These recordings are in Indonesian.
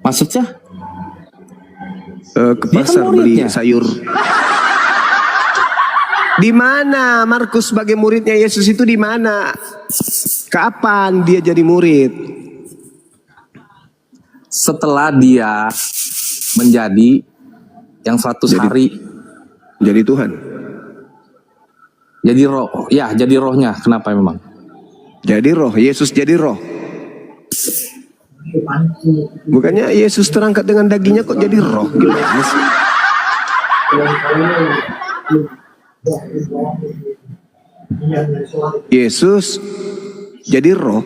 Maksudnya? Ke pasar beli sayur. Di mana Markus sebagai muridnya Yesus itu di mana? Kapan dia jadi murid? Setelah dia menjadi yang 100 hari. Jadi Tuhan. Jadi roh. Ya, jadi rohnya. Kenapa memang? Jadi roh. Yesus jadi roh. Bukannya Yesus terangkat dengan dagingnya kok jadi roh? Gimana sih? Yesus jadi roh.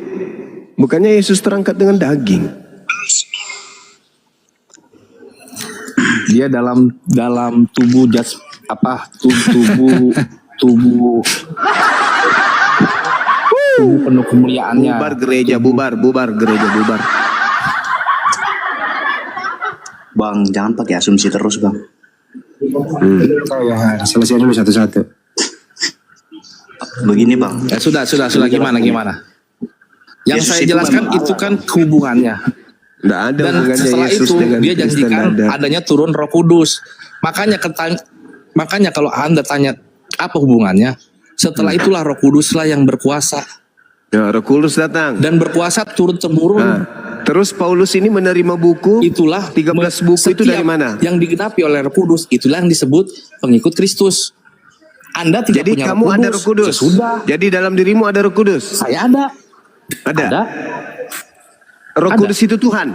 Bukannya Yesus terangkat dengan daging. Dia dalam tubuh tubuh penuh kemuliaannya. Bubar gereja, bubar gereja, bubar. Bang, jangan pakai asumsi terus, Bang. Ya, selesai dulu satu-satu. Begini, Bang. Ya, sudah gimana? Yang Yesus saya itu jelaskan memang itu Allah. kan hubungannya. Nggak ada Dan hubungannya setelah Yesus itu dengan dia Kristen, janjikan nggak ada. adanya turun Roh Kudus. Makanya kalau Anda tanya apa hubungannya, setelah itulah Roh Kuduslah yang berkuasa Ya, Roh Kudus datang. dan berkuasa turun temurun. Nah, terus Paulus ini menerima buku. Itulah 13 buku itu dari setiap mana? yang digenapi oleh Roh Kudus, itulah yang disebut pengikut Kristus. Anda tidak Jadi punya kamu Roh Kudus. ada Roh Kudus. Sesudah Jadi dalam dirimu ada Roh Kudus. saya ada. Ada. Roh Ada. Kudus itu Tuhan.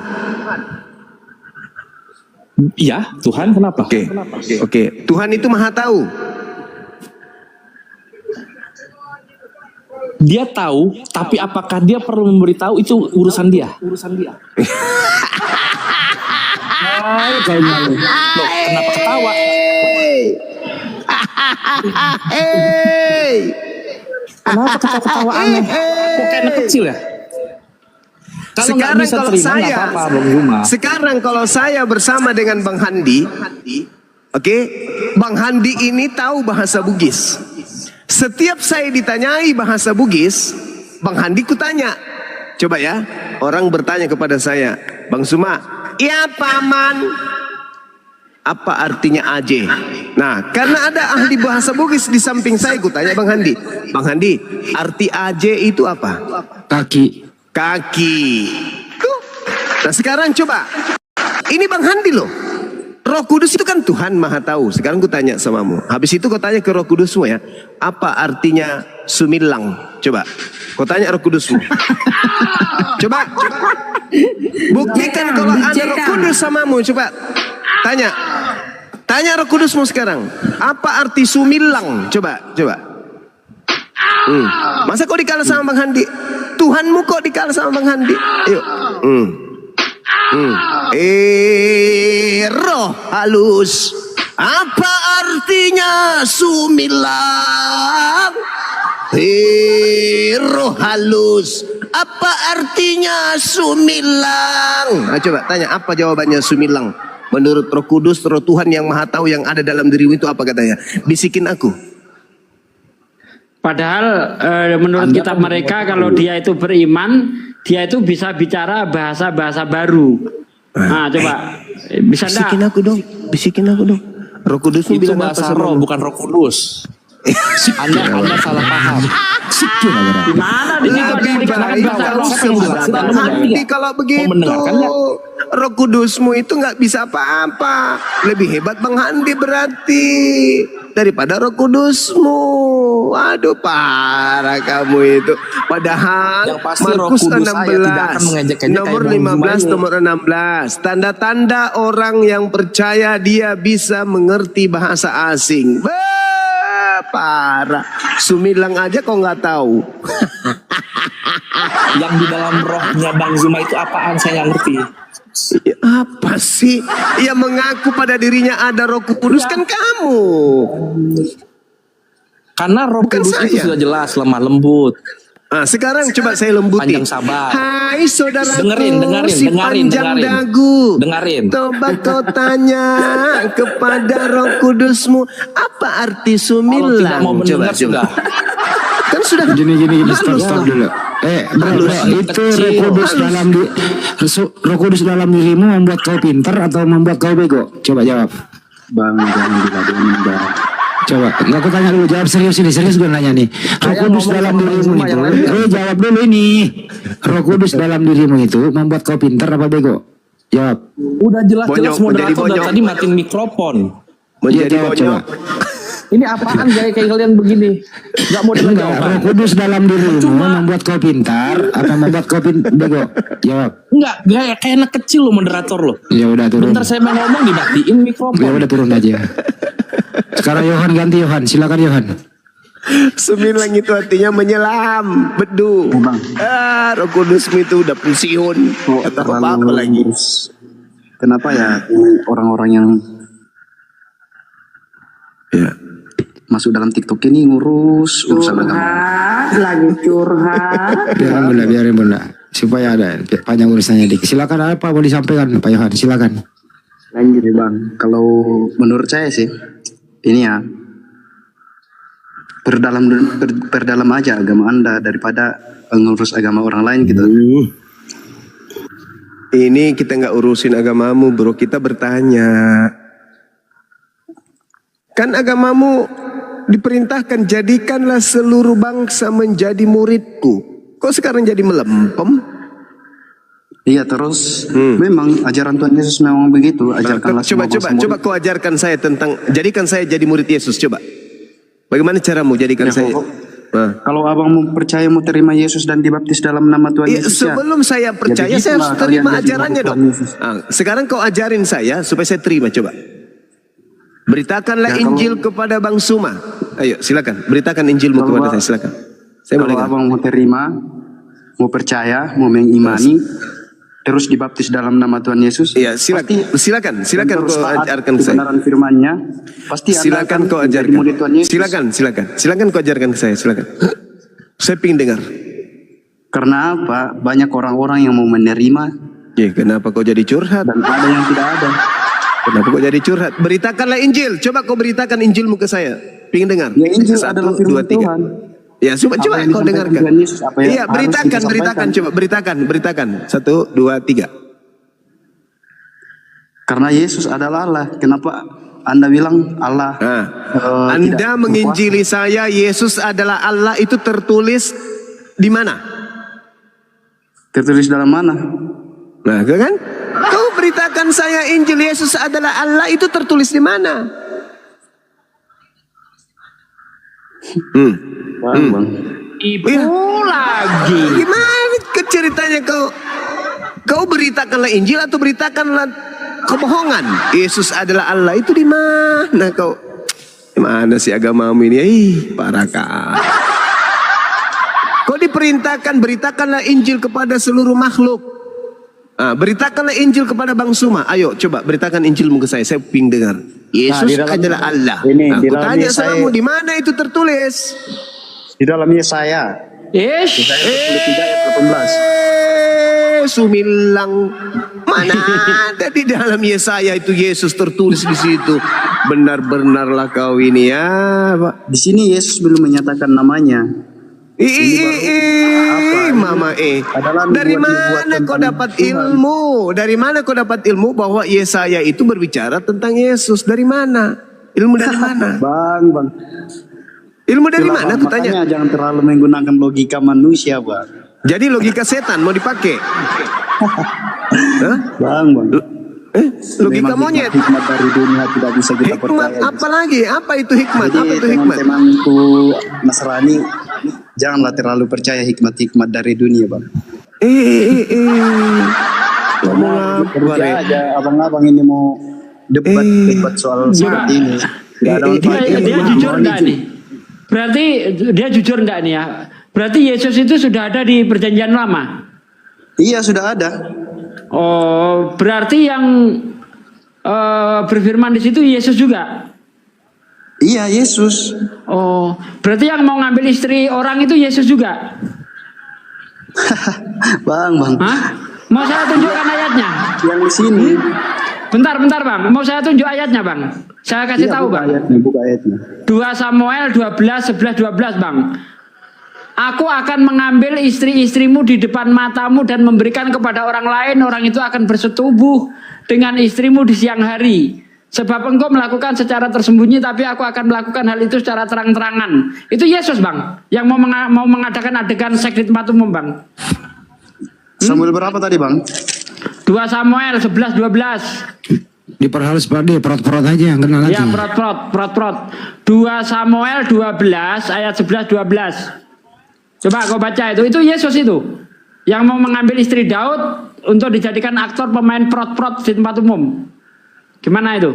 Iya, Tuhan kenapa? Oke. Tuhan itu Maha tahu. Dia tahu, tapi apakah dia perlu memberitahu itu urusan dia? Loh, kenapa ketawa? Kenapa ketawa aneh? Kok kayak anak kecil ya? Kalau nggak bisa terima nggak apa-apa, Bang Zuma. Sekarang kalau saya bersama dengan Bang Handi, oke, Bang Handi ini tahu bahasa Bugis. Setiap saya ditanyai bahasa Bugis, Bang Handi kutanya. Coba ya, orang bertanya kepada saya, Bang Zuma, ya paman, apa artinya aje? Nah, karena ada ahli bahasa Bugis di samping saya, kutanya Bang Handi, arti aje itu apa? Kaki. Kaki. Tuh. Nah sekarang coba, ini Bang Handi loh. Roh Kudus itu kan Tuhan Maha Tahu. Sekarang ku tanya samamu. Habis itu kau tanya ke Roh Kudusmu ya. Apa artinya sumilang? Coba. Kau tanya Roh Kudusmu. Coba. Buktikan kalau ada Roh Kudus samamu. Coba. Tanya. Tanya Roh Kudusmu sekarang. Apa arti sumilang? Coba. Masa kau dikalah sama Bang Handi? Tuhanmu kok dikalah sama Bang Handi? Ayo. Roh halus. Apa artinya sumilang? Roh halus. Apa artinya sumilang? Nah, coba tanya apa jawabannya sumilang? Menurut Roh Kudus, Roh Tuhan yang Maha Tahu yang ada dalam dirimu itu apa katanya? Bisikin aku. Padahal menurut kitab mereka kalau dia itu beriman, dia itu bisa bicara bahasa-bahasa baru. Nah, coba bisa Bisikin enggak? Bisikin aku dong. Roh Kudus Itu bilang apa bahasa sama roh, lu? bukan Roh Kudus. Anda salah paham. Di mana di situ ada yang dikatakan bahasa roh? Handi kalau begitu mendengarkan nggak? Roh Kudusmu itu nggak bisa apa-apa. Lebih hebat Bang Handi berarti daripada Roh Kudusmu. Waduh parah kamu itu. Padahal Yang pasti Roh Markus Kudus saya tidak akan 16 mengejek-ejek nomor kayak Bang Zuma 15 ini. nomor 16 tanda-tanda orang yang percaya dia bisa mengerti bahasa asing. Parah. Sumilang aja kok nggak tahu. Yang di dalam rohnya Bang Zuma itu apaan, saya nggak ngerti. Apa sih? Yang mengaku pada dirinya ada Roh Kudus kan kamu. Karena Roh Bukan Kudus itu saya. sudah jelas lemah lembut. Nah, sekarang coba saya lembutin. Panjang sabar. Hai saudaraku, Dengerin, si panjang dagu. Dengerin. Coba kau tanya kepada Roh Kudusmu, apa arti Kalau tidak sumilang? mau mendengar sudah. Kan sudah Gini, stop halus. dulu. Bro, itu Roh Kudus dalam Roh Kudus dalam dirimu membuat kau pintar atau membuat kau bego? Coba jawab. Bang, jangan diladenin bang. Coba, enggak aku tanya dulu, jawab serius ini, serius gue nanya nih. Roh Kudus dalam dirimu itu, jawab dulu ini. Roh Kudus dalam dirimu itu membuat kau pintar apa bego? Jawab. Udah jelas-jelas Bonyok, menjadi moderator dari bonyok. tadi matiin mikrofon. Menjadi Iya, bonyok. Ini apaan gaya kayak kalian begini? Gak mau dengar Enggak, Roh jawaban. Kudus dalam dirimu membuat kau pintar apa membuat kau bego? Jawab. Enggak, gaya kayak anak kecil lo moderator lo. Ya udah turun. Bentar saya mau ngomong dimatiin Ya mikrofon. udah turun aja. Sekarang Yohan ganti Yohan, silakan Yohan. Semilang itu artinya menyelam, bedu. Bang. Roh Kudus itu udah pensiun. Kata apa lagi? Kenapa ya orang-orang yang Ya. masuk dalam TikTok ini ngurus urusan agama? Lagi curhat. Biarin bunda, supaya ada panjang urusannya dikit. Silakan apa mau disampaikan Pak Yohan, silakan. Lanjut bang. Kalau menurut saya sih, ini ya perdalam aja agama Anda daripada ngurus agama orang lain gitu. Ini kita nggak urusin agamamu, bro. Kita bertanya. Kan agamamu diperintahkan jadikanlah seluruh bangsa menjadi muridku. Kok sekarang jadi melempem? Iya terus memang ajaran Tuhan Yesus memang begitu. Ajarkanlah semua bangsa Coba kau ajarkan saya tentang jadikan saya jadi murid Yesus. Coba. Bagaimana caramu jadikan Ya, saya? Kalau abang mau percaya mau terima Yesus dan dibaptis dalam nama Tuhan Iya, Yesus ya. sebelum saya percaya, Ya, saya harus begitulah terima kalian jadi ajarannya murid dong. Tuhan Yesus. Sekarang kau ajarin saya supaya saya terima, coba. Beritakanlah Ya, Injil kepada Bang Suma. Ayo, silakan. Beritakan Injilmu Kalau kepada saya, silakan. Saya mau Kalau dengar. abang mau terima, mau percaya, mau mengimani, terus dibaptis dalam nama Tuhan Yesus. Iya, silakan terus kau taat ajarkan ke saya. kebenaran firman-Nya, pasti Anda Silakan akan kau menjadi ajarkan. murid Tuhan Yesus. Silakan kau ajarkan ke saya, silakan. Saya pingin dengar. Karena apa? Banyak orang-orang yang mau menerima Ya, kenapa kau jadi curhat? dan ada yang tidak ada. Kenapa kau jadi curhat? Beritakanlah Injil. Coba kau beritakan Injilmu ke saya. Pingin dengar. Ya Injil 1, adalah 2, firman 3. Tuhan. Ya, coba Apa yang kau disampaikan dengarkan. Tuhan Yesus, apa yang Iya, harus beritakan, kita sampaikan. coba beritakan. 1, 2, 3. Karena Yesus adalah Allah. Kenapa Anda bilang Allah? Anda tidak menginjili saya, Yesus adalah Allah, itu tertulis di mana? tertulis dalam mana? Nah, kan? Kau beritakan saya Injil Yesus adalah Allah, itu tertulis di mana? Bang. Ibu Iya. lagi. Gimana ceritanya kau beritakanlah Injil atau beritakanlah kebohongan? Yesus adalah Allah, itu di mana kau? Di mana sih agamamu ini? Parah kah? Kau diperintahkan beritakanlah Injil kepada seluruh makhluk. Beritakanlah Injil kepada Bang Suma. Ayo coba beritakan Injilmu ke saya pingin dengar. Yesus di dalam- adalah Allah. ini, Aku di dalam tanya Yesaya- sama di mana itu tertulis? Di dalam Yesaya Ish. 33 ayat 18. Sumilang, mana ada di dalam Yesaya itu Yesus tertulis di situ. Benar-benarlah kau ini ya, Pak. Di sini Yesus belum menyatakan namanya. Mama Adalah dari dibuat mana kau tentang dapat Tuhan. ilmu? Dari mana kau dapat ilmu bahwa Yesaya itu berbicara tentang Yesus? Dari mana? Ilmu dari mana? Bang. Ilmu dari Itulah, mana? Bang. Aku tanya. Makanya jangan terlalu menggunakan logika manusia, Bang. Jadi logika setan mau dipakai? Hah? Bang. Logika Memang monyet? hikmat dari dunia tidak bisa kita Hikmat percaya. apa lagi? Apa itu hikmat? Jadi Apa itu hikmat? teman-temanku Nasrani, janganlah terlalu percaya hikmat-hikmat dari dunia, Bang. Ngomong apa, Kerja Re? aja, abang-abang ini mau debat soal seperti ini. Tidak ada Dia jujur enggak nih? Berarti dia jujur enggak nih ya? Berarti Yesus itu sudah ada di perjanjian lama. Iya sudah ada. Oh, berarti yang berfirman di situ Yesus juga. Iya Yesus. Oh, berarti yang mau ngambil istri orang itu Yesus juga. Bang. Hah? Mau saya tunjukkan ayatnya? Yang di sini. Bentar Bang. Mau saya tunjuk ayatnya Bang. Saya kasih Iya, tahu buka Bang. ayatnya, buka ayatnya. 2 Samuel 12, 11, 12 Bang. Aku akan mengambil istri-istrimu di depan matamu dan memberikan kepada orang lain. Orang itu akan bersetubuh dengan istrimu di siang hari. Sebab engkau melakukan secara tersembunyi, tapi aku akan melakukan hal itu secara terang-terangan. Itu Yesus, Bang, yang mau mengadakan adegan seks di tempat umum, Bang. Samuel berapa tadi, Bang? 2 Samuel 11-12. Diperhalus pada perot-perot aja yang kenal lagi. Ya, perot-perot. 2 Samuel 12 ayat 11-12. Coba kau baca itu Yesus itu yang mau mengambil istri Daud untuk dijadikan aktor pemain prot-prot di tempat umum. Gimana itu?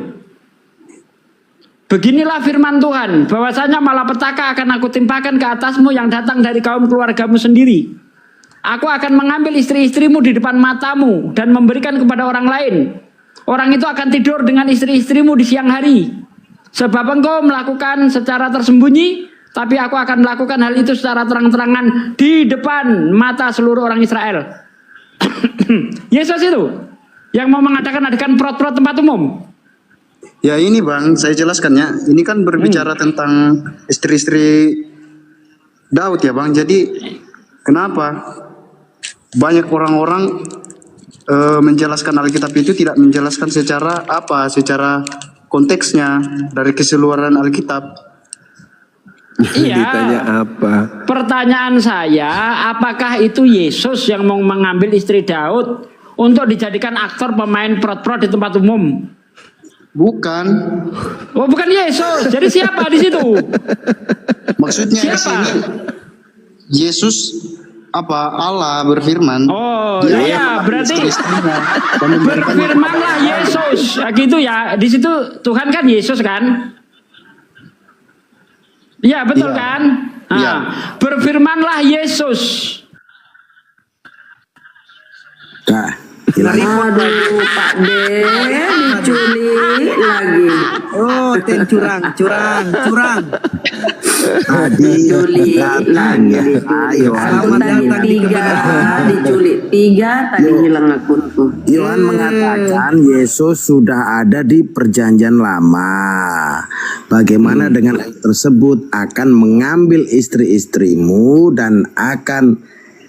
Beginilah firman Tuhan, bahwasanya malapetaka akan aku timpakan ke atasmu yang datang dari kaum keluargamu sendiri. Aku akan mengambil istri-istrimu di depan matamu dan memberikan kepada orang lain. Orang itu akan tidur dengan istri-istrimu di siang hari. Sebab engkau melakukan secara tersembunyi, tapi aku akan melakukan hal itu secara terang-terangan di depan mata seluruh orang Israel. Yesus itu yang mau mengadakan adegan prot-prot tempat umum. Ya ini Bang, saya jelaskan ya. Ini kan berbicara tentang istri-istri Daud ya Bang. Jadi kenapa banyak orang-orang menjelaskan Alkitab itu tidak menjelaskan secara konteksnya dari keseluruhan Alkitab. Iya. Ditanya apa? Pertanyaan saya, apakah itu Yesus yang mau mengambil istri Daud untuk dijadikan aktor pemain prot-prot di tempat umum? Bukan. Oh, bukan Yesus. Jadi siapa di situ? Maksudnya di Siapa? sini Yesus Allah berfirman. Oh, Dia iya, berarti istri-istrinya dan memberikannya berfirmanlah Yesus. Nah, gitu ya. Di situ Tuhan kan Yesus kan? Iya, betul Iya. kan? Nah, Iya. berfirmanlah Yesus. Nah, Aduh, Pak De diculik lagi. Oh, ten curang. Tadi diculik lagi. Ayo, Aku selamat tadi datang di 3 kebenaran. diculik 3 tadi hilang akunku. Yohan mengatakan Yesus sudah ada di perjanjian lama. Bagaimana dengan ayat tersebut akan mengambil istri-istrimu dan akan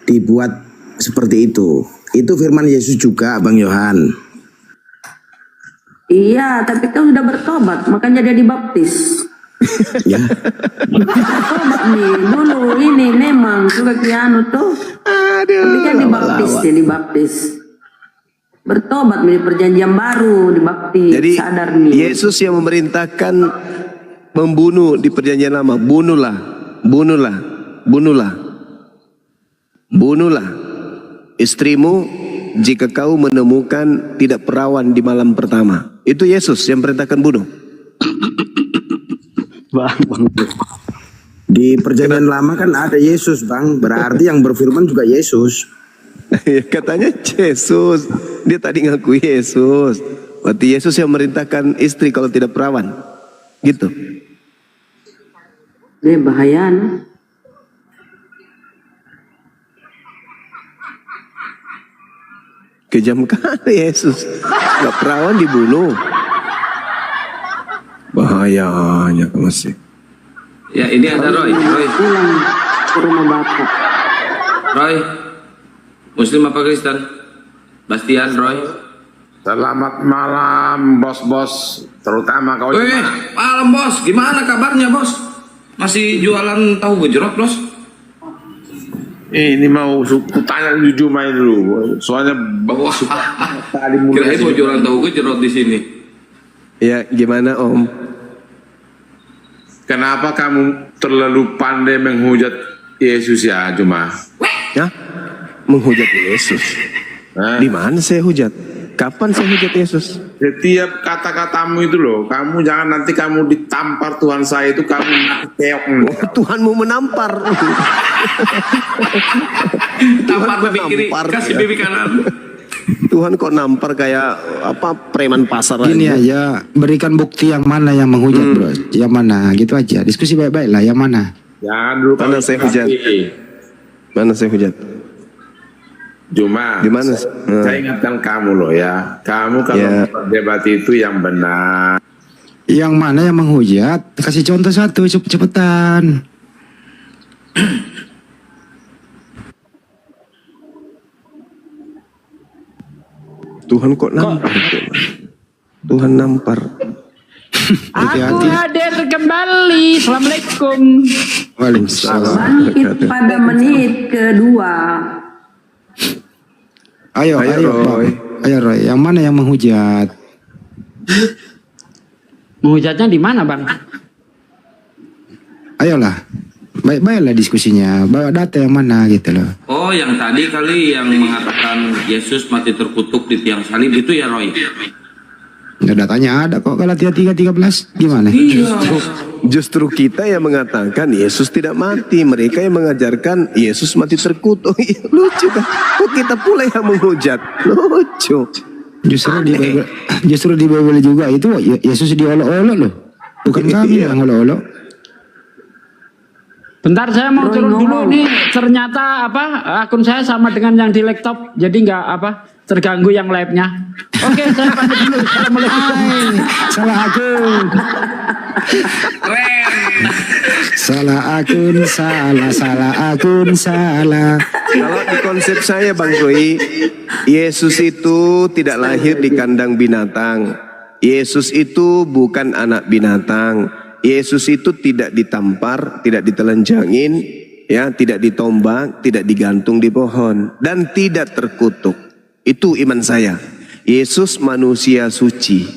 dibuat seperti itu. Itu firman Yesus juga, Bang Yohan. Iya, tapi kan sudah bertobat, makanya dia dibaptis. Ya. Bertobat nih, dulu ini memang suka kianu tuh. Tapi kan dibaptis, dia dibaptis. Bertobat nih, perjanjian baru, dibaptis, Jadi sadar nih. Yesus yang memerintahkan membunuh di perjanjian lama. Bunuhlah istrimu jika kau menemukan tidak perawan di malam pertama. Itu Yesus yang perintahkan bunuh. Di perjanjian lama kan ada Yesus, Bang. Berarti yang berfirman juga Yesus. Ya, katanya Yesus. Dia tadi ngaku Yesus. Berarti Yesus yang merintahkan istri kalau tidak perawan. Gitu. Dia bahaya nah. Kejam kali Yesus. Gak perawan dibunuh. Bahayanya masih. Ya ini ada Roy. Pulang ke rumah bapak. Roy, Muslim apa Kristen? Bastian, Roy. Selamat malam bos-bos, terutama kau. Malam bos, gimana kabarnya bos? Masih jualan tahu gejrot bos? Ini mau tanya jujur main dulu, soalnya Wah, tadi mulai. kirain mau jualan tahu gejrot di sini. Ya gimana Om? Kenapa kamu terlalu pandai menghujat Yesus ya Juma? Ya? Menghujat Yesus. Hah? Di mana saya hujat? Kapan saya hujat Yesus? Setiap kata-katamu itu loh, kamu jangan nanti kamu ditampar Tuhan saya itu kamu keok. Oh, Tuhanmu menampar. Tampar pipi kiri, menampar, kasih ya. pipi kanan. Tuhan kok nampar kayak apa preman pasar gini aja. aja, berikan bukti yang mana yang menghujat, bro. Yang mana, gitu aja. Diskusi baik-baik lah, yang mana. Jangan dulu Mana kamu saya hujat? Mana saya hujat? Juma, Di mana? saya ingatkan kamu loh ya, kamu kalau Ya. berdebat itu yang benar. Yang mana yang menghujat? Kasih contoh satu, cepetan. Tuhan kok nampar? Tuhan nampar. Aku hadir kembali. Assalamualaikum. Waalaikumsalam. Bangkit pada menit kedua. Ayo Roy. Ayo Roy, yang mana yang menghujat? Menghujatnya di mana, Bang? Ayolah, baik-baiklah diskusinya. Bawa data yang mana gitu loh. Oh, yang tadi kali yang mengatakan Yesus mati terkutuk di tiang salib itu ya, Roy? Ya, datanya ada kok, Galatia 3:13. Gimana? Justru kita yang mengatakan Yesus tidak mati, mereka yang mengajarkan Yesus mati terkutuk. Lucu kan? Kok kita pula yang menghujat? Lucu. Justru di Bible juga itu Yesus diolok-olok loh. Bukan kami yang olok-olok. Bentar, saya mau turun dulu nih. Ternyata akun saya sama dengan yang di laptop, jadi nggak terganggu yang live-nya. Oke, saya pamit dulu. Assalamualaikum. Salah akun. Salah akun. Kalau di konsep saya Bang Roy, Yesus itu tidak lahir di kandang binatang. Yesus itu bukan anak binatang. Yesus itu tidak ditampar, tidak ditelanjangin, ya, tidak ditombak, tidak digantung di pohon, dan tidak terkutuk. Itu iman saya. Yesus manusia suci.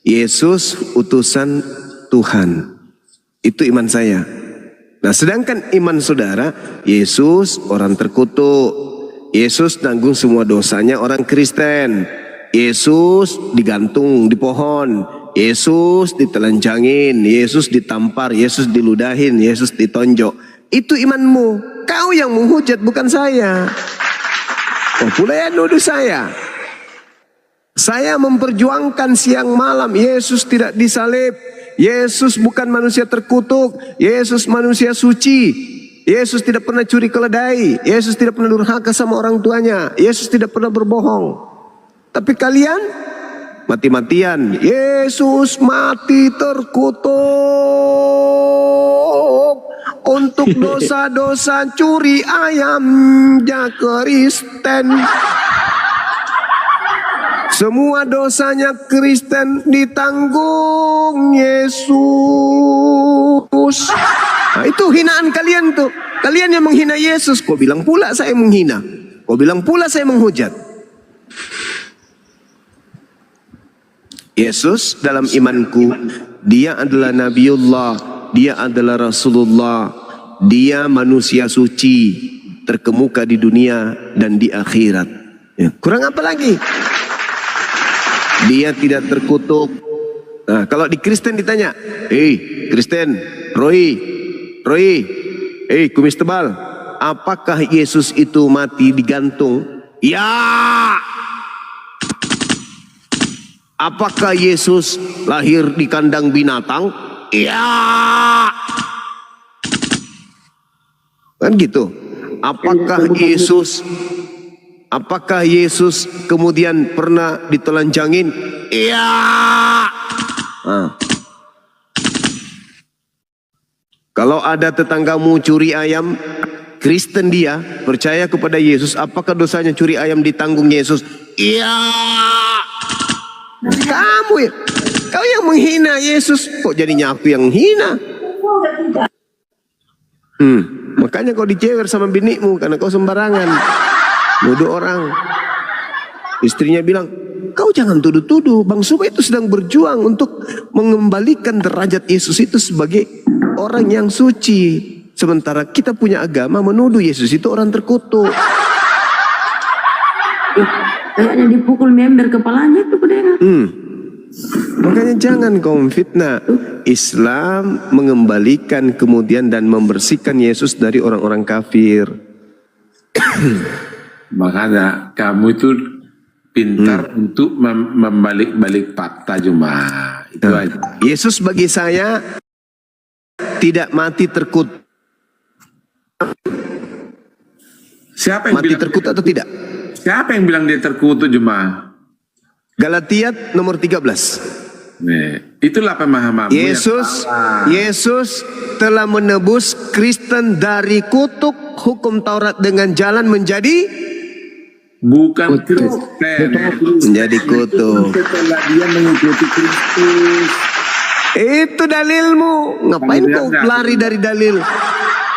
Yesus utusan Tuhan. Itu iman saya. Nah, sedangkan iman saudara, Yesus orang terkutuk. Yesus nanggung semua dosanya orang Kristen. Yesus digantung di pohon. Yesus ditelanjangin, Yesus ditampar, Yesus diludahin, Yesus ditonjok. Itu imanmu. Kau yang menghujat, bukan saya. Oh, pula yang nuduh saya. Saya memperjuangkan siang malam Yesus tidak disalib. Yesus bukan manusia terkutuk. Yesus manusia suci. Yesus tidak pernah curi keledai. Yesus tidak pernah durhaka sama orang tuanya. Yesus tidak pernah berbohong. Tapi kalian mati-matian. Yesus mati terkutuk untuk dosa-dosa curi ayamnya Kristen. Semua dosanya Kristen ditanggung Yesus. Nah, itu hinaan kalian tuh. Kalian yang menghina Yesus. Kau bilang pula saya menghina. Kau bilang pula saya menghujat. Yesus dalam imanku, dia adalah Nabiullah, dia adalah Rasulullah, dia manusia suci, terkemuka di dunia dan di akhirat. Ya, kurang apa lagi? Dia tidak terkutuk. Nah, kalau di Kristen ditanya, Kristen, Roy, kumis tebal, apakah Yesus itu mati digantung? Ya. Apakah Yesus lahir di kandang binatang? Ya. Kan gitu. Apakah Yesus kemudian pernah ditelanjangin? Iya. Kalau ada tetanggamu curi ayam, Kristen dia, percaya kepada Yesus, apakah dosanya curi ayam ditanggung Yesus? Iya. Kamu ya, kau yang menghina Yesus, kok jadinya aku yang menghina? Makanya kau dicewer sama binikmu karena kau sembarangan nuduh orang. Istrinya bilang, kau jangan tuduh-tuduh. Bang Suba itu sedang berjuang untuk mengembalikan derajat Yesus itu sebagai orang yang suci. Sementara kita punya agama menuduh Yesus itu orang terkutuk. Kayaknya dipukul member kepalanya tuh pendengar. Makanya jangan kau fitnah. Islam mengembalikan kemudian dan membersihkan Yesus dari orang-orang kafir. Makanya kamu itu pintar untuk membalik-balik fakta cuma itu aja. Yesus bagi saya tidak mati terkutuk. Siapa yang mati bilang terkutuk atau tidak? Siapa yang bilang dia terkutuk cuma? Galatia nomor 13. Nih, itulah pemahamanmu. Yesus telah menebus Kristen dari kutuk hukum Taurat dengan jalan menjadi bukan Kristen. Menjadi kutuk. Setelah dia mengikuti Kristus. Itu dalilmu. Ngapain kau lari dari dalil?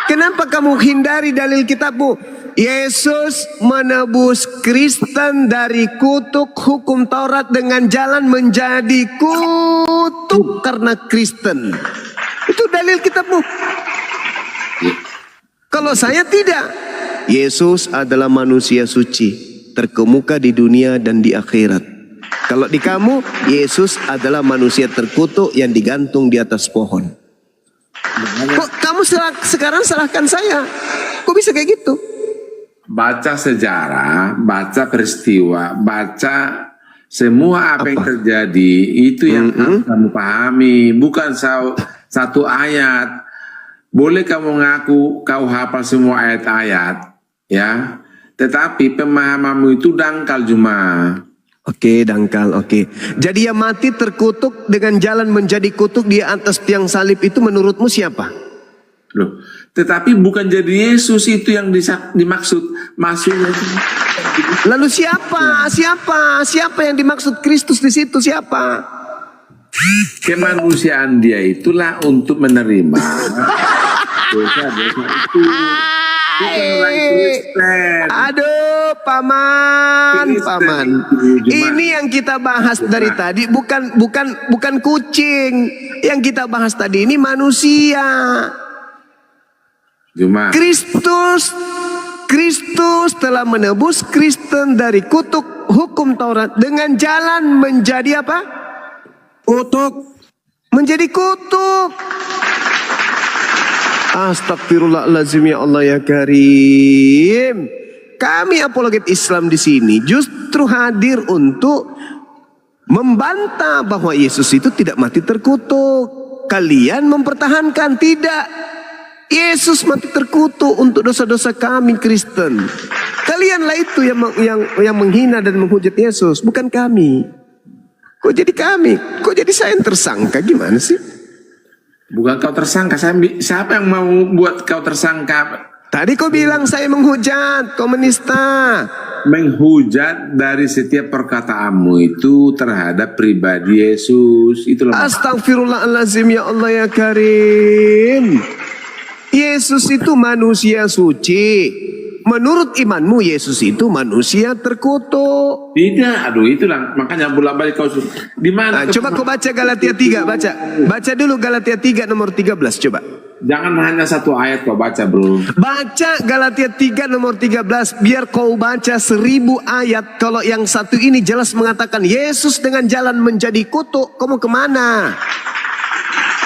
Kenapa kamu hindari dalil kitabmu? Yesus menebus Kristen dari kutuk hukum Taurat dengan jalan menjadi kutuk karena Kristen. Itu dalil kitabmu. Kalau saya tidak. Yesus adalah manusia suci, terkemuka di dunia dan di akhirat. Kalau di kamu, Yesus adalah manusia terkutuk yang digantung di atas pohon. Kok kamu sekarang salahkan saya? Kok bisa kayak gitu? Baca sejarah, baca peristiwa, baca semua apa yang terjadi, itu yang harus kamu pahami, bukan satu ayat. Boleh kamu ngaku kau hafal semua ayat-ayat, ya, tetapi pemahamanmu itu dangkal cuma. Oke, dangkal, oke. Jadi yang mati terkutuk dengan jalan menjadi kutuk di atas tiang salib itu menurutmu siapa? Loh, tetapi bukan jadi Yesus itu yang dimaksud. Maksudnya itu. Lalu siapa? Siapa yang dimaksud Kristus di situ? Siapa? Kemanusiaan dia itulah untuk menerima dosa-dosa itu. Bukan orang Kristen. Aduh, paman. Ini yang kita bahas dari tadi bukan kucing. Yang kita bahas tadi ini manusia. Cuma Kristus telah menebus Kristen dari kutuk hukum Taurat dengan jalan menjadi apa? Kutuk. Menjadi kutuk. Astagfirullahaladzim, ya Allah ya Karim. Kami apologet Islam di sini justru hadir untuk membantah bahwa Yesus itu tidak mati terkutuk. Kalian mempertahankan tidak. Yesus mati terkutuk untuk dosa-dosa kami Kristen. Kalianlah itu yang menghina dan menghujat Yesus, bukan kami. Kok jadi kami? Kok jadi saya yang tersangka? Gimana sih? bukan kau tersangka. Siapa yang mau buat kau tersangka? Tadi kau bilang saya menghujat, kau menista. Menghujat dari setiap perkataanmu itu terhadap pribadi Yesus. Itulah. Astagfirullahaladzim, ya Allah ya Karim. Yesus itu manusia suci. Menurut imanmu Yesus itu manusia terkutuk. Tidak, aduh itulah makanya bolak-balik kau di mana? Coba kau baca Galatia 3, baca dulu Galatia 3 nomor 13 coba. Jangan hanya satu ayat kau baca, bro. Baca Galatia 3 nomor 13, biar kau baca 1000 ayat. Kalau yang satu ini jelas mengatakan Yesus dengan jalan menjadi kutuk, kamu kemana?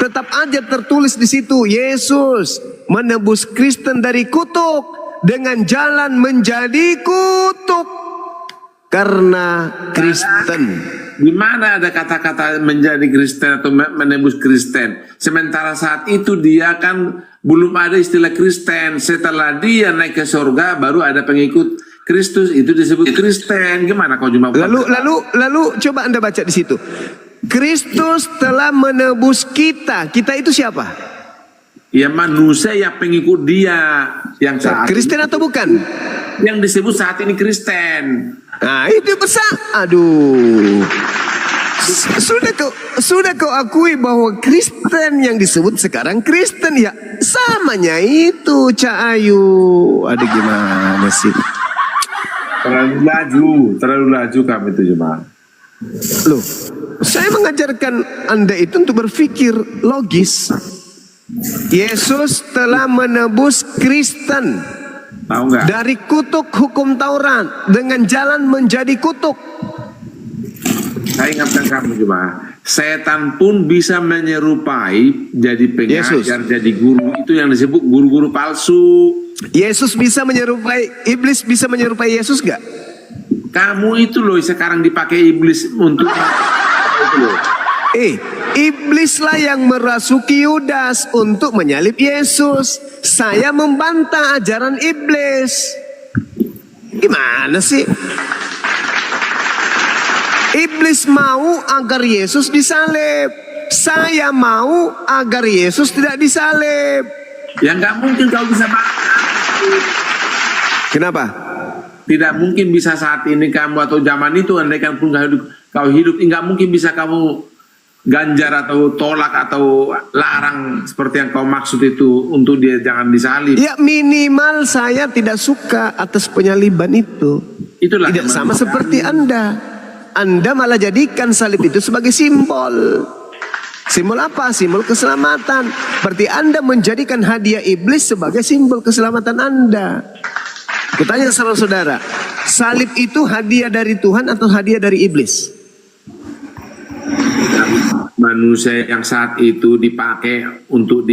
Tetap aja tertulis di situ Yesus menebus Kristen dari kutuk dengan jalan menjadi kutuk karena Kristen. Di mana ada kata-kata menjadi Kristen atau menebus Kristen? Sementara saat itu dia kan belum ada istilah Kristen. Setelah dia naik ke surga baru ada pengikut Kristus, itu disebut Kristen. Gimana kau cuma lalu coba Anda baca di situ. Kristus telah menebus kita. Kita itu siapa? Ya manusia yang pengikut dia yang saat Kristen atau bukan? Yang disebut saat ini Kristen. Nah itu besar. Aduh. Sudah kau akui bahwa Kristen yang disebut sekarang Kristen ya samanya itu Cak Ayu. Aduh gimana sih? Terlalu laju kami itu cuma. Loh, saya mengajarkan Anda itu untuk berpikir logis. Yesus telah menebus Kristen dari kutuk hukum Taurat dengan jalan menjadi kutuk. Saya ingatkan kamu cuma, setan pun bisa menyerupai jadi pengajar, jadi guru. Itu yang disebut guru-guru palsu. Yesus bisa menyerupai, iblis bisa menyerupai Yesus gak? Kamu itu loh sekarang dipakai iblis untuk itu loh. Iblislah yang merasuki Yudas untuk menyalib Yesus. Saya membantah ajaran iblis. Gimana sih? Iblis mau agar Yesus disalib. Saya mau agar Yesus tidak disalib. Ya nggak mungkin kau bisa bantah. Kenapa? tidak mungkin bisa saat ini kamu atau zaman itu andaikan pun kau hidup, nggak mungkin bisa kamu ganjar atau tolak atau larang seperti yang kau maksud itu untuk dia jangan disalib. Ya minimal saya tidak suka atas penyaliban itu. Itulah tidak sama seperti Anda. Anda malah jadikan salib itu sebagai simbol. Simbol apa? Simbol keselamatan. Berarti Anda menjadikan hadiah iblis sebagai simbol keselamatan Anda. Kutanya sama saudara, salib itu hadiah dari Tuhan atau hadiah dari iblis? Manusia yang saat itu dipakai untuk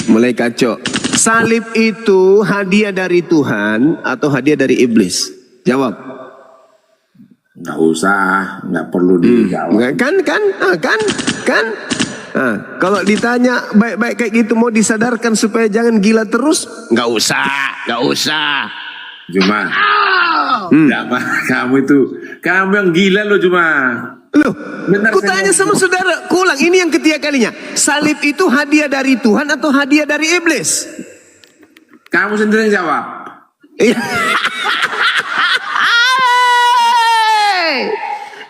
mulai kacau. Salib itu hadiah dari Tuhan atau hadiah dari iblis? Jawab. Nggak usah, nggak perlu dijawab. Kan? Kalau ditanya baik-baik kayak gitu mau disadarkan supaya jangan gila terus, nggak usah. Cuma, kamu yang gila loh cuma. Loh, kutanya sama saudara, kuulang ini yang ketiga kalinya. Salib itu hadiah dari Tuhan atau hadiah dari iblis? Kamu sendiri yang jawab.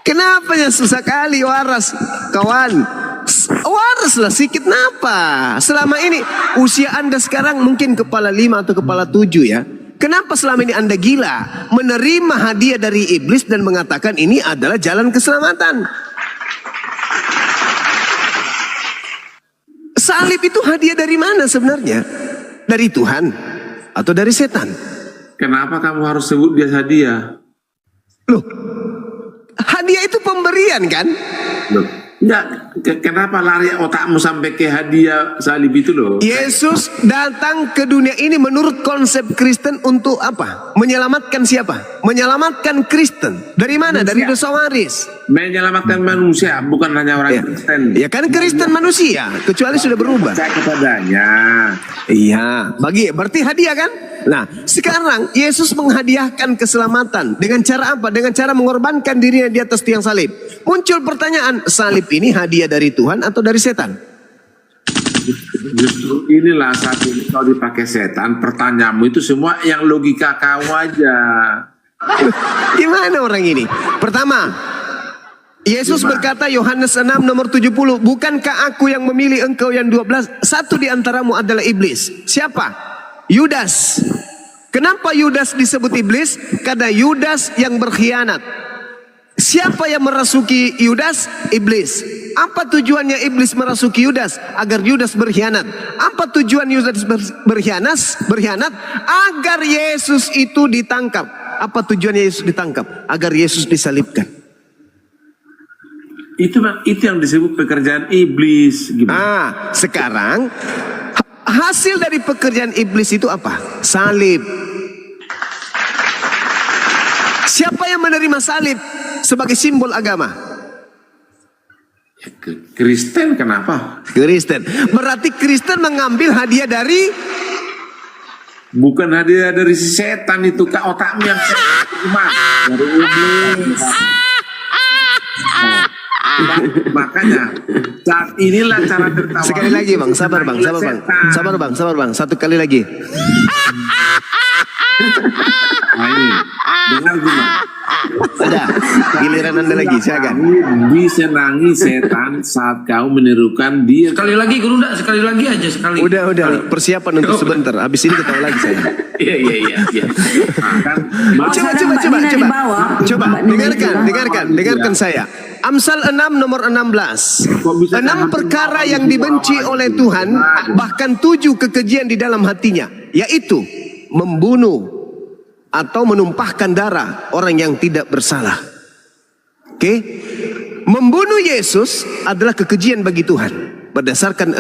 Kenapa ya susah kali waras, kawan? Waraslah sikit napa? Selama ini usia Anda sekarang mungkin kepala 5 atau kepala 7 ya. Kenapa selama ini Anda gila menerima hadiah dari iblis dan mengatakan ini adalah jalan keselamatan? Salib itu hadiah dari mana sebenarnya? Dari Tuhan atau dari setan? Kenapa kamu harus sebut dia hadiah? Loh, hadiah itu pemberian kan? Loh, enggak, kenapa lari otakmu sampai ke hadiah salib itu loh? Yesus datang ke dunia ini menurut konsep Kristen untuk apa? Menyelamatkan siapa? Menyelamatkan Kristen. Dari mana? Manusia. Dari dosa waris. Menyelamatkan manusia, bukan hanya orang Kristen. Ya kan Kristen manusia, kecuali sudah berubah. Percaya kepadanya. Iya, berarti hadiah kan? Nah, sekarang Yesus menghadiahkan keselamatan dengan cara apa? Dengan cara mengorbankan dirinya di atas tiang salib. Muncul pertanyaan, salib ini hadiah dari Tuhan atau dari setan? Justru inilah saat ini kalau dipakai setan, pertanyaanmu itu semua yang logika kau aja. Gimana orang ini? Pertama, Yesus berkata Yohanes 6 nomor 70, bukankah aku yang memilih engkau yang 12? Satu di antaramu adalah iblis. Siapa? Yudas. Kenapa Yudas disebut iblis? Karena Yudas yang berkhianat. Siapa yang merasuki Yudas? Iblis. Apa tujuannya iblis merasuki Yudas? Agar Yudas berkhianat. Apa tujuan Yudas berkhianat? Agar Yesus itu ditangkap. Apa tujuannya Yesus ditangkap? Agar Yesus disalibkan. Itu yang disebut pekerjaan iblis. Gimana? Sekarang hasil dari pekerjaan iblis itu apa? Salib. Siapa yang menerima salib sebagai simbol agama? Kristen, kenapa? Kristen. Berarti Kristen mengambil hadiah dari? Bukan hadiah dari si setan itu, Kak, otakmu yang setan. Dari iblis. Makanya saat inilah cara tertawa. Sekali lagi bang, sabar bang, satu kali lagi. Nah ini, dengar cuma. Sudah, giliran Anda lagi, silakan. Disenangi setan saat kau menirukan dia. Sekali lagi Guru, sekali lagi aja sekali. Udah, persiapan untuk sebentar. Habis ini ketawa lagi saya. Iya. Coba, dengarkan saya. Amsal 6 nomor 16. 6 perkara yang dibenci oleh Tuhan, bahkan 7 kekejian di dalam hatinya, yaitu membunuh atau menumpahkan darah orang yang tidak bersalah. Oke? Membunuh Yesus adalah kekejian bagi Tuhan. Berdasarkan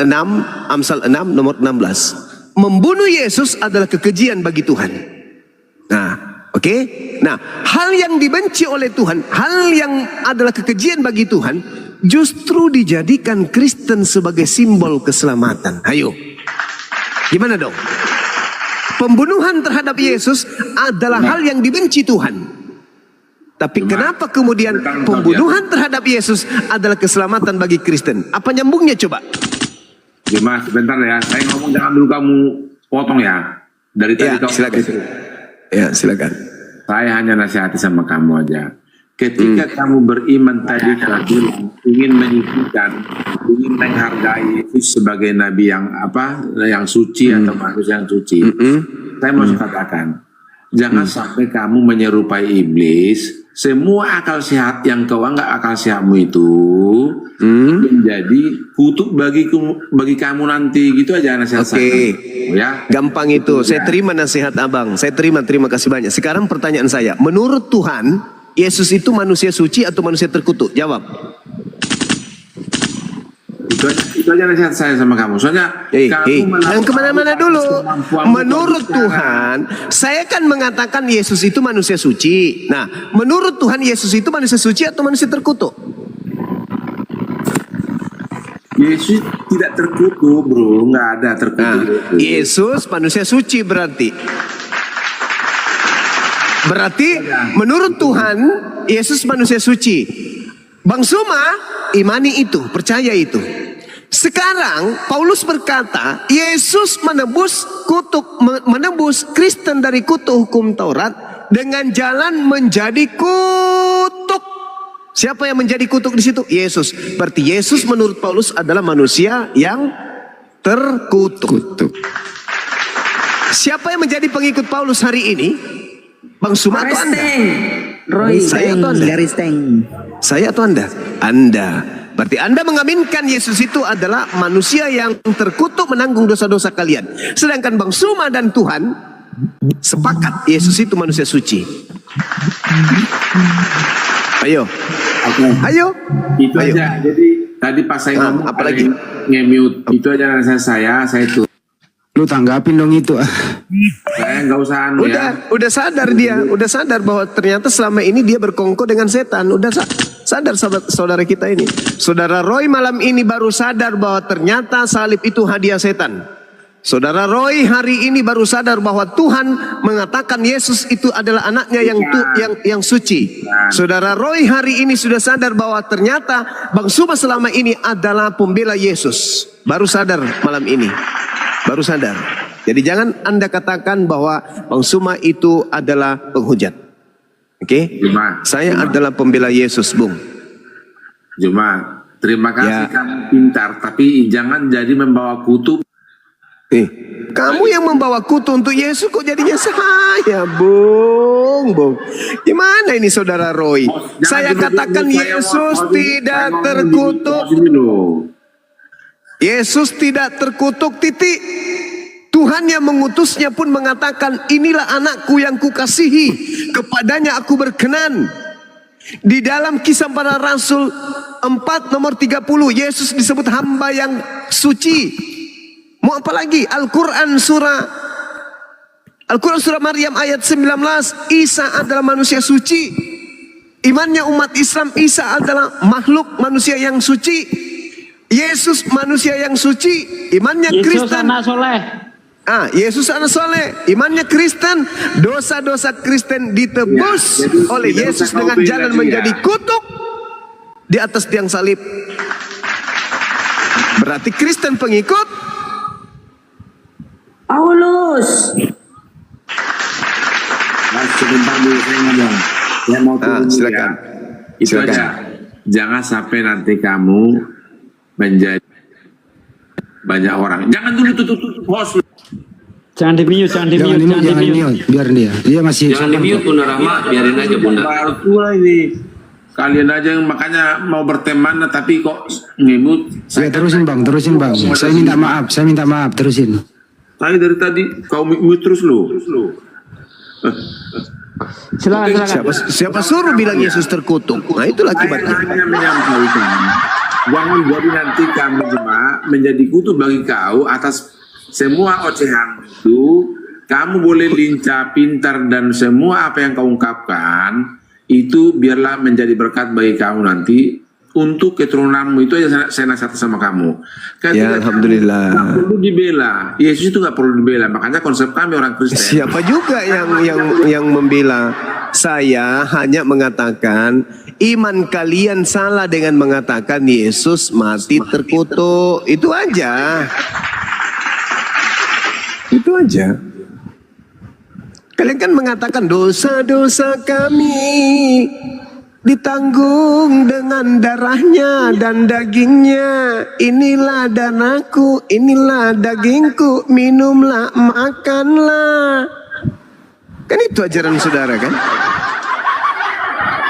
Amsal 6 nomor 16. Membunuh Yesus adalah kekejian bagi Tuhan. Nah, oke? Nah, hal yang dibenci oleh Tuhan, hal yang adalah kekejian bagi Tuhan, justru dijadikan Kristen sebagai simbol keselamatan. Ayo. Gimana dong? Pembunuhan terhadap Yesus adalah hal yang dibenci Tuhan. Tapi kenapa kemudian pembunuhan terhadap Yesus adalah keselamatan bagi Kristen? Apa nyambungnya coba? Mas, sebentar ya. Saya ngomong jangan dulu kamu potong ya. Dari tadi Ya, kau silakan. Ya, silakan. saya hanya nasihati sama kamu aja. Ketika kamu beriman tadi kau bilang ingin menyucikan, ingin menghargai Yesus sebagai nabi yang yang suci atau manusia yang suci. Saya mau katakan, jangan sampai kamu menyerupai iblis. Semua akal sehat yang kau anggap akal sehatmu itu menjadi kutuk bagi kamu nanti, gitu aja nasihat saya. Ya. Gampang itu. Saya terima nasihat abang. Saya terima kasih banyak. Sekarang pertanyaan saya, menurut Tuhan, Yesus itu manusia suci atau manusia terkutuk? Jawab. Itu aja nasihat saya sama kamu. Soalnya Jangan kemana-mana dulu. Menurut Tuhan, saya kan mengatakan Yesus itu manusia suci. Nah, menurut Tuhan Yesus itu manusia suci atau manusia terkutuk? Yesus tidak terkutuk, bro. Nggak ada terkutuk. Nah, Yesus manusia suci berarti. Berarti menurut Tuhan Yesus manusia suci. Bang Suma imani itu, percaya itu. Sekarang Paulus berkata Yesus menebus Kristen dari kutuk hukum Taurat dengan jalan menjadi kutuk. Siapa yang menjadi kutuk di situ? Yesus. Berarti Yesus menurut Paulus adalah manusia yang terkutuk. Siapa yang menjadi pengikut Paulus hari ini? Bang Suma atau Anda? Roy. Saya atau Anda? Saya atau Anda? Anda. Berarti Anda mengaminkan Yesus itu adalah manusia yang terkutuk menanggung dosa-dosa kalian. Sedangkan Bang Suma dan Tuhan sepakat Yesus itu manusia suci. Ayo. Ayo. Itu aja. Jadi tadi pas saya ngomong apalagi nge-mute, itu aja saya tuh. Lu tanggapin dong itu. Saya nggak usah udah sadar dia, udah sadar bahwa ternyata selama ini dia berkongko dengan setan. Udah sadar saudara kita ini. Saudara Roy malam ini baru sadar bahwa ternyata salib itu hadiah setan. Saudara Roy hari ini baru sadar bahwa Tuhan mengatakan Yesus itu adalah anaknya yang suci. Saudara Roy hari ini sudah sadar bahwa ternyata Bang Suma selama ini adalah pembela Yesus. Baru sadar malam ini. Baru sadar. Jadi jangan Anda katakan bahwa Bang Suma itu adalah penghujat. Oke? Saya adalah pembela Yesus, Bung. Cuma terima kasih kamu pintar, tapi jangan jadi membawa kutu. Kamu yang membawa kutu untuk Yesus kok jadinya saya, Bung. Gimana ini saudara Roy? Saya katakan Yesus tidak terkutuk. Yesus tidak terkutuk, titik. Tuhan yang mengutusnya pun mengatakan, inilah anakku yang kukasihi, kepadanya aku berkenan. Di dalam Kisah Para Rasul 4 nomor 30, Yesus disebut hamba yang suci. Mau apa lagi? Al-Quran surah Maryam ayat 19, Isa adalah manusia suci. Imannya umat Islam, Isa adalah makhluk manusia yang suci. Yesus manusia yang suci, imannya Kristen. Yesus anak soleh. Yesus anak soleh, imannya Kristen. Dosa-dosa Kristen ditebus oleh Yesus dengan jalan menjadi kutuk di atas tiang salib. Berarti Kristen pengikut Paulus. Sebentar dulu saya ngomong. Saya mau turun silakan. Itu aja. Jangan sampai nanti kamu menjadi banyak orang. Jangan dulu tutup host. Jangan di-mute, jangan di-mute. Biar dia masih. Jangan di-mute Bunda Rahma, biarin aja Bunda. Baru ini. Kalian aja yang makanya mau berteman tapi kok ngemut. Ya terusin bang. Saya minta maaf, terusin. Saya dari tadi kau mute terus lu. Silakan. Siapa suruh bilang Yesus terkutuk? Nah itulah akibatnya. Saya hanya menyampaikan, jangan jadi nanti kamu jemaah menjadi kutu bagi kau atas semua ocehan itu. Kamu boleh lincah, pintar dan semua apa yang kau ungkapkan itu biarlah menjadi berkat bagi kamu nanti untuk keturunanmu. Itu aja saya nasihat sama kamu. Ya Alhamdulillah. Gak perlu dibela. Yesus itu gak perlu dibela. Makanya konsep kami orang Kristen. Siapa juga yang membela? Saya hanya mengatakan iman kalian salah dengan mengatakan Yesus mati terkutuk. Itu aja. Itu aja. Kalian kan mengatakan dosa-dosa kami ditanggung dengan darahnya dan dagingnya. Inilah danaku, inilah dagingku, minumlah, makanlah. Kan itu ajaran saudara kan?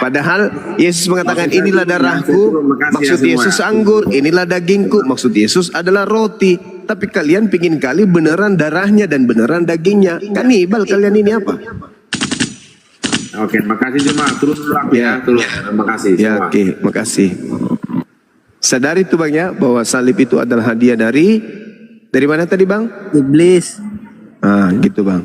Padahal Yesus mengatakan inilah darahku, maksud Yesus anggur, inilah dagingku, maksud Yesus adalah roti. Tapi kalian pingin kali beneran darahnya dan beneran dagingnya. Kanibal kalian ini apa? Oke, makasih cuma terus ya, terus. Makasih. Ya, oke, makasih. Sadari itu Bang ya bahwa salib itu adalah hadiah dari mana tadi Bang? Iblis. Ah, gitu Bang.